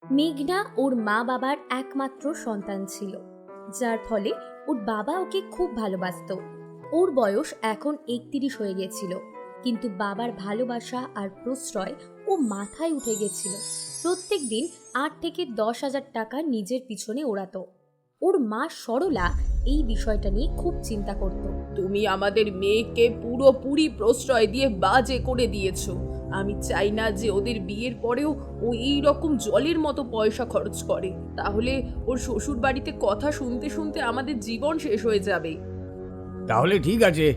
মেঘনা ওর মা বাবার একমাত্র সন্তান ছিল, যার ফলে ওর বাবা ওকে খুব ভালোবাসতো। ওর বয়স এখন 31 হয়ে গেছিল, কিন্তু বাবার ভালোবাসা আর প্রশ্রয় ও মাথায় উঠে গেছিল। প্রত্যেক দিন 8 থেকে 10,000 টাকা নিজের পিছনে ওড়াতো। ওর মা সরলা এই বিষয়টা নিয়ে খুব চিন্তা করত। তুমি আমাদের মেয়েকে পুরোপুরি প্রশ্রয় দিয়ে বাজে করে দিয়েছো। আমি চাই না যে ওদের বিয়ের পরেও ও এই রকম জলের মতো পয়সা খরচ করে। তাহলে ওর শ্বশুর বাড়িতে কথা শুনতে শুনতে আমাদের জীবন শেষ হয়ে যাবে। তাহলে ঠিক আছে,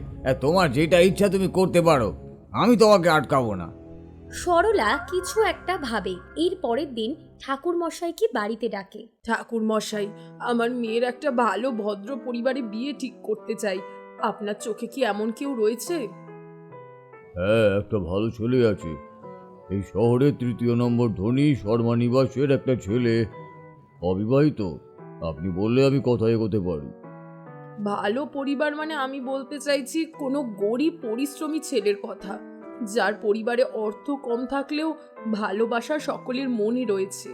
তোমার যেটা ইচ্ছা তুমি করতে পারো, আমি তোমাকে আটকাবো না। সরলা কিছু একটা ভাবে। এর পরের দিন ঠাকুর মশাইকে বাড়িতে ডাকে। ঠাকুর মশাই, আমার মেয়ের একটা ভালো ভদ্র পরিবারে বিয়ে ঠিক করতে চাই। আপনার চোখে কি এমন কেউ রয়েছে? হ্যাঁ, একটা ভালো ছেলে আছে। এই শহরের 3 নম্বর ধনী শর্মা নিবাসের একটা ছেলে, অবিবাহিত। আপনি বললে আমি কথা এগোতে পারি। ভালো পরিবার মানে আমি বলতে চাইছি কোনো গরিব পরিশ্রমী ছেলের কথা, যার পরিবারে অর্থ কম থাকলেও ভালোবাসা সকলের মনে রয়েছে।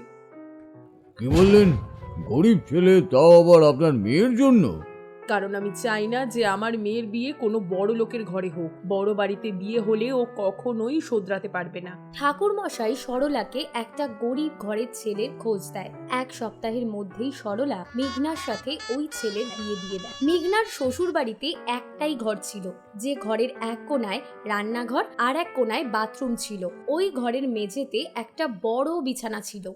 কি বললেন? গরিব ছেলে, তাও আবার আপনার মেয়ের জন্য? কারণ আমি চাই না যে আমার মেয়ের বিয়ে কোনো বড় লোকের ঘরে হোক। বড় বাড়িতে বিয়ে হলে ও কখনোই শোধরাতে পারবে না। ঠাকুর মশাই সরলাকে একটা গরিব ঘরের ছেলের খোঁজ দেয়। 1 সপ্তাহের মধ্যেই সরলা মেঘনার সাথে ওই ছেলের বিয়ে দিয়ে দেয়। মেঘনার শ্বশুর বাড়িতে একটাই ঘর ছিল, যে ঘরের এক কোনায় রান্নাঘর আর এক কোনায় বাথরুম ছিল। ওই ঘরের মেঝেতে একটা বড় বিছানা ছিল।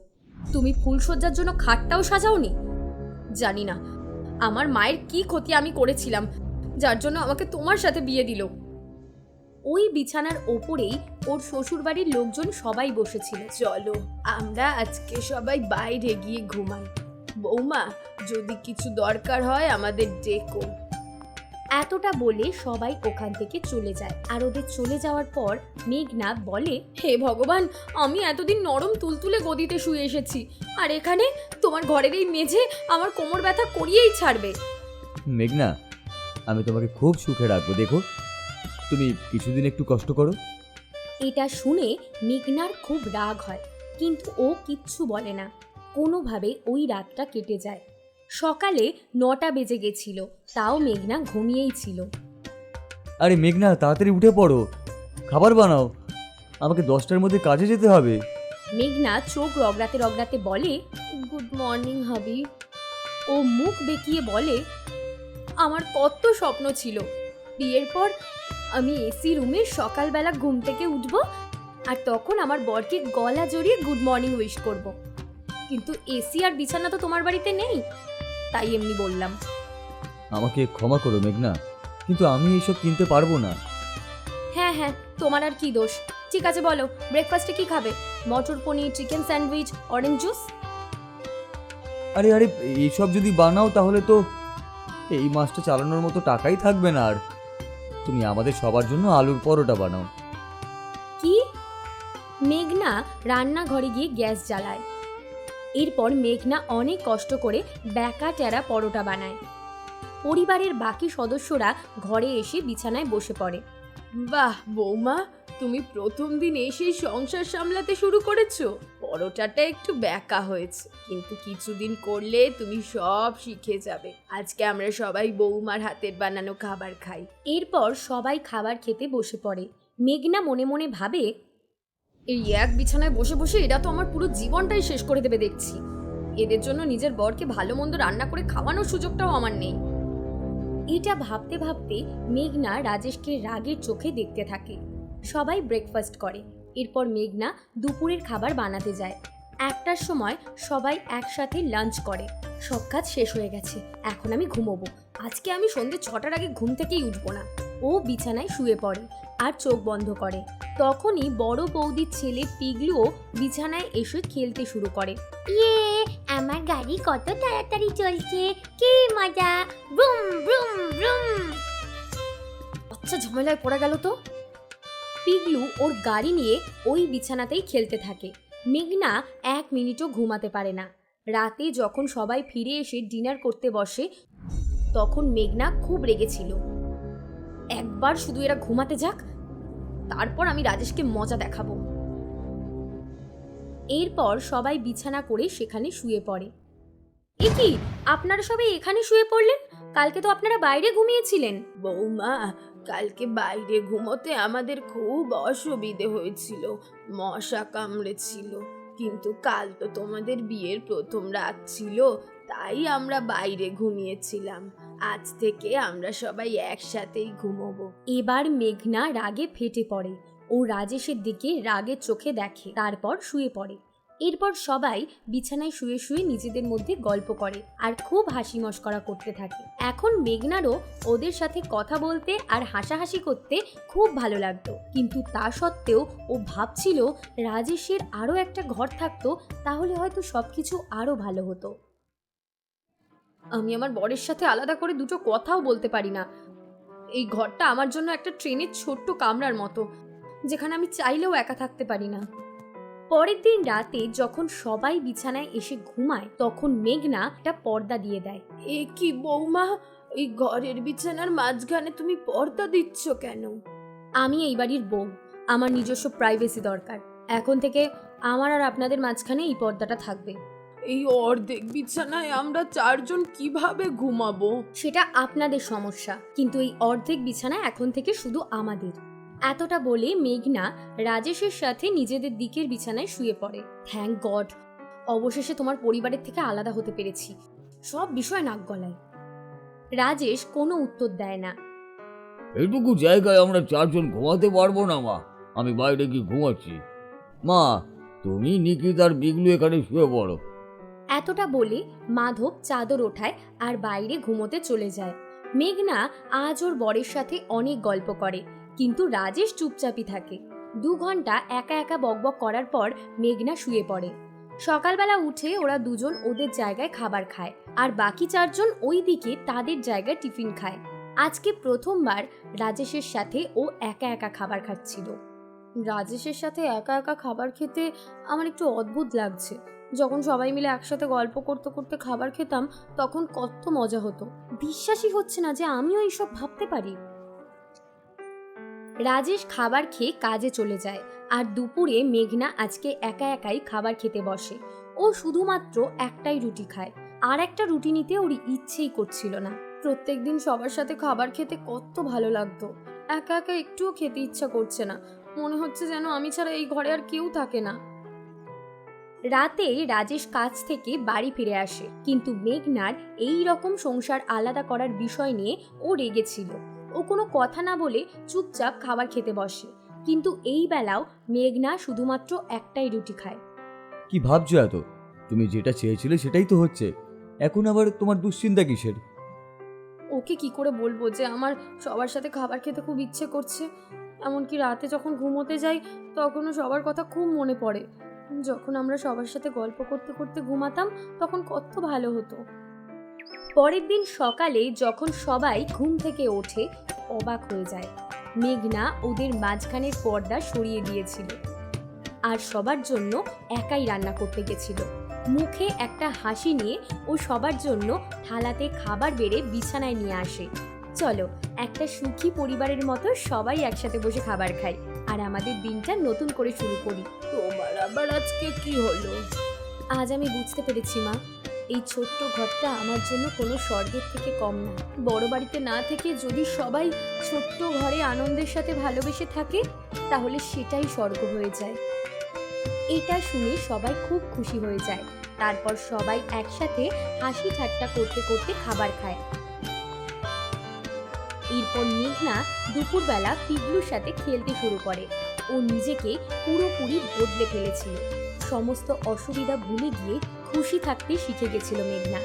তুমি ফুলসজ্জার জন্য খাটটাও সাজাওনি? জানি না আমার মায়ের কি ক্ষতি আমি করেছিলাম, যার জন্য আমাকে তোমার সাথে বিয়ে দিল। ওই বিছানার ওপরেই ওর শ্বশুরবাড়ির লোকজন সবাই বসেছিল। চলো আমরা আজকে সবাই বাইরে গিয়ে ঘুমাই। বৌমা, যদি কিছু দরকার হয় আমাদের ডেকো। এতটা বলে সবাই ওখান থেকে চলে যায়। আর ওদের চলে যাওয়ার পর মেঘনা বলে, হে ভগবান, আমি এতদিন নরম তুলতুলে গদিতে শুয়ে এসেছি, আর এখানে তোমার ঘরের এই মেঝে আমার কোমর ব্যথা করিয়েই ছাড়বে। মেঘনা, আমি তোমাকে খুব সুখে রাখবো, দেখো তুমি কিছুদিন একটু কষ্ট করো। এটা শুনে মেঘনার খুব রাগ হয়, কিন্তু ও কিচ্ছু বলে না। কোনোভাবে ওই রাতটা কেটে যায়। সকালে 9টা বেজে গেছিল, তাও মেঘনা ঘুমিয়েই ছিল। আরে মেঘনা, তাড়াতাড়ি উঠে পড়ো, খাবার বানাও, আমাকে 10টার মধ্যে কাজে যেতে হবে। মেঘনা চোখ রগড়াতে রগড়াতে বলে, গুড মর্নিং হাবি। ও মুখ বেঁকিয়ে বলে, আমার কত স্বপ্ন ছিল বিয়ের পর আমি এসি রুমে সকালবেলা ঘুম থেকে উঠব আর তখন আমার বরকে গলা জড়িয়ে গুড মর্নিং উইশ করব। কিন্তু এসি আর বিছানা তো তোমার বাড়িতে নেই, তাই এমনি বললাম। আমাকে ক্ষমা করো মেঘনা, কিন্তু আমি এইসব কিনতে পারবো না। হ্যাঁ হ্যাঁ, তোমার আর কি দোষ। ঠিক আছে বলো, ব্রেকফাস্টে কি খাবে? মটর পনির, চিকেন স্যান্ডউইচ, অরেঞ্জ জুস? আরে আরে, এইসব যদি বানাও তাহলে তো এই মাসটা চালানোর মতো টাকাই থাকবে না। আর তুমি আমাদের সবার জন্য আলুর পরোটা বানাও। কি? মেঘনা রান্নাঘরে গিয়ে গ্যাস জ্বালায়। এরপর মেঘনা অনেক কষ্ট করে ব্যাকা টেরা পরোটা বানায়। পরিবারের বাকি সদস্যরা ঘরে এসে বিছানায় বসে পড়ে। বাহ বৌমা, তুমি প্রথম দিন এসেই সংসার সামলাতে শুরু করেছো। পরোটাটা একটু ব্যাকা হয়েছে, কিন্তু কিছুদিন করলে তুমি সব শিখে যাবে। আজকে আমরা সবাই বৌমার হাতের বানানো খাবার খাই। এরপর সবাই খাবার খেতে বসে পড়ে। মেঘনা মনে মনে ভাবে, এই এক বিছানায় বসে বসে এরা তো আমার পুরো জীবনটাই শেষ করে দেবে দেখছি। এদের জন্য নিজের বরকে ভালো মন্দ রান্না করে খাওয়ানোর সুযোগটাও আমার নেই। এটা ভাবতে ভাবতে মেঘনা রাজেশকে রাগের চোখে দেখতে থাকে। সবাই ব্রেকফাস্ট করে। এরপর মেঘনা দুপুরের খাবার বানাতে যায়। 1টার সময় সবাই একসাথে লাঞ্চ করে। সব কাজ শেষ হয়ে গেছে, এখন আমি ঘুমোবো। আজকে আমি সন্ধ্যে 6টার আগে ঘুম থেকেই উঠবো না। ও বিছানায় শুয়ে পড়ে আর চোখ বন্ধ করে। তখনই বড় বৌদির ছেলে পিগলুও বিছানায় এসে খেলতে শুরু করে। ইয়ে, আমার গাড়ি কত তাড়াতাড়ি চলছে, কি মজা, ব্রুম ব্রুম ব্রুম। আচ্ছা, ঝামেলায় পড়ে গেল তো। পিগলু ওর গাড়ি নিয়ে ওই বিছানাতেই খেলতে থাকে। মেঘনা 1 মিনিটও ঘুমাতে পারে না। রাতে যখন সবাই ফিরে এসে ডিনার করতে বসে, তখন মেঘনা খুব রেগেছিল। একবার শুধু এরা ঘুমাতে যাক, তারপর আমি রাজেশকে মজা দেখাবো। এরপর সবাই বিছানা করে সেখানে শুয়ে পড়ে। এ কি, আপনারা সবাই এখানে শুয়ে পড়লেন? কালকে তো আপনারা বাইরে ঘুমিয়েছিলেন। বৌমা, কালকে বাইরে ঘুমোতে আমাদের খুব অসুবিধে হয়েছিল, মশা কামড়েছিল। কিন্তু কাল তো তোমাদের বিয়ের প্রথম রাত ছিল, তাই আমরা বাইরে ঘুমিয়েছিলাম। আজ থেকে আমরা সবাই একসাথেই ঘুমোবো। এবার মেঘনা রাগে ফেটে পড়ে। ও রাজেশের দিকে রাগের চোখে দেখে, তারপর শুয়ে পড়ে। এরপর সবাই বিছানায় শুয়ে শুয়ে নিজেদের মধ্যে গল্প করে আর খুব হাসি মশকরা করতে থাকে। এখন মেঘনারও ওদের সাথে কথা বলতে আর হাসাহাসি করতে খুব ভালো লাগতো, কিন্তু তা সত্ত্বেও ও ভাবছিল রাজেশের আরও একটা ঘর থাকতো, তাহলে হয়তো সবকিছু আরও ভালো হতো। আমি আমার বরের সাথে আলাদা করে দুটো কথাও বলতে পারি না। এই ঘরটা আমার জন্য একটা ট্রেনের ছোট্ট কামরার মতো, যেখানে আমি চাইলেও একা থাকতে পারি না। পরের দিন রাতে যখন সবাই বিছানায় এসে ঘুমায়, তখন মেঘনা একটা পর্দা দিয়ে দেয়। এ কি বৌমা, এই ঘরের বিছানার মাঝখানে তুমি পর্দা দিচ্ছ কেন? আমি এই বাড়ির বউ, আমার নিজস্ব প্রাইভেসি দরকার। এখন থেকে আমার আর আপনাদের মাঝখানে এই পর্দাটা থাকবে। এই অর্ধেক বিছানায় আমরা চারজন কিভাবে ঘুমাবো? সেটা আপনাদের সমস্যা, কিন্তু এই অর্ধেক বিছানা এখন থেকে শুধু আমাদের। এতটা বলে মেঘনা রাজেশের সাথে নিজেদের দিকের বিছানায় শুয়ে পড়ে। থ্যাংক গড, অবশেষে তোমার পরিবারের থেকে আলাদা হতে পেরেছি। সব বিষয় নাক গলায়। রাজেশ কোনো উত্তর দেয় না। এইটুকু জায়গায় আমরা চারজন ঘুমাতে পারবো না মা, আমি বাইরে গিয়ে ঘুমাচ্ছি। মা, তুমি নিকিত আর বিগলু এখানে শুয়ে পড়ো। এতটা বলে মাধব চাদর ওঠায় আর বাইরে ঘুমোতে চলে যায়। মেঘনা আজ ওর বরের সাথে অনেক গল্প করে, কিন্তু রাজেশ চুপচাপই থাকে। 2 ঘন্টা একা একা বকবক করার পর মেঘনা শুয়ে পড়ে। সকালবেলা উঠে ওরা দুজন ওদের জায়গায় খাবার খায়, আর বাকি 4 জন ওই দিকে তাদের জায়গায় টিফিন খায়। আজকে প্রথমবার রাজেশের সাথে ও একা একা খাবার খাচ্ছিল। রাজেশের সাথে একা একা খাবার খেতে আমার একটু অদ্ভুত লাগছে। যখন সবাই মিলে একসাথে গল্প করতে করতে খাবার খেতাম, তখন কত মজা হতো। বিশ্বাসই হচ্ছে না যে আমিও এইসব ভাবতে পারি। রাজেশ খাবার খেয়ে কাজে চলে যায়, আর দুপুরে মেঘনা আজকে একা একাই খাবার খেতে বসে। ও শুধুমাত্র একটাই রুটি খায়, আর একটা রুটি নিতে ওর ইচ্ছেই করছিল না। প্রত্যেকদিন সবার সাথে খাবার খেতে কত ভালো লাগতো, একা একা একটুও খেতে ইচ্ছা করছে না। মনে হচ্ছে যেন আমি ছাড়া এই ঘরে আর কেউ থাকে না। রাতে রাজেশ কাজ থেকে বাড়ি ফিরে আসে, কিন্তু মেঘনার এই রকম সংসার আলাদা করার বিষয় নিয়ে ও রেগেছিল। ও কোনো কথা না বলে চুপচাপ খাবার খেতে বসে, কিন্তু এই বেলাও মেঘনা শুধুমাত্র একটাই রুটি খায়। কি ভাবছো এত? তুমি যেটা চেয়েছিলে সেটাই তো হচ্ছে, এখন আবার তোমার দুশ্চিন্তা কিসের? ওকে কি করে বলবো যে আমার সবার সাথে খাবার খেতে খুব ইচ্ছে করছে? এমনকি রাতে যখন ঘুমোতে যাই তখনও সবার কথা খুব মনে পড়ে। যখন আমরা সবার সাথে গল্প করতে করতে ঘুমাতাম, তখন কত ভালো হতো। পরের দিন সকালে যখন সবাই ঘুম থেকে ওঠে, অবাক হয়ে যায়। মেঘনা ওদের মাঝখানের পর্দা সরিয়ে দিয়েছিল, আর সবার জন্য একাই রান্না করতে গেছিল। মুখে একটা হাসি নিয়ে ও সবার জন্য থালাতে খাবার বেড়ে বিছানায় নিয়ে আসে। চলো, একটা সুখী পরিবারের মতো সবাই একসাথে বসে খাবার খাই, আর আমাদের দিনটা নতুন করে শুরু করি। তোমার আবার আজকে কি হলো? আজ আমি বুঝতে পেরেছি মা, এই ছোট্ট ঘরটা আমার জন্য কোনো স্বর্গের থেকে কম না। বড় বাড়িতে না থেকে যদি সবাই ছোট্ট ঘরে আনন্দের সাথে ভালোবেসে থাকে, তাহলে সেটাই স্বর্গ হয়ে যায়। এটা শুনে সবাই খুব খুশি হয়ে যায়। তারপর সবাই একসাথে হাসি ঠাট্টা করতে করতে খাবার খায়। এরপর মেঘনা দুপুরবেলা পিগলুর সাথে খেলতে শুরু করে। ও নিজেকে পুরোপুরি বদলে ফেলেছিল। সমস্ত অসুবিধা ভুলে গিয়ে খুশি থাকতে শিখে গেছিল মেঘনা।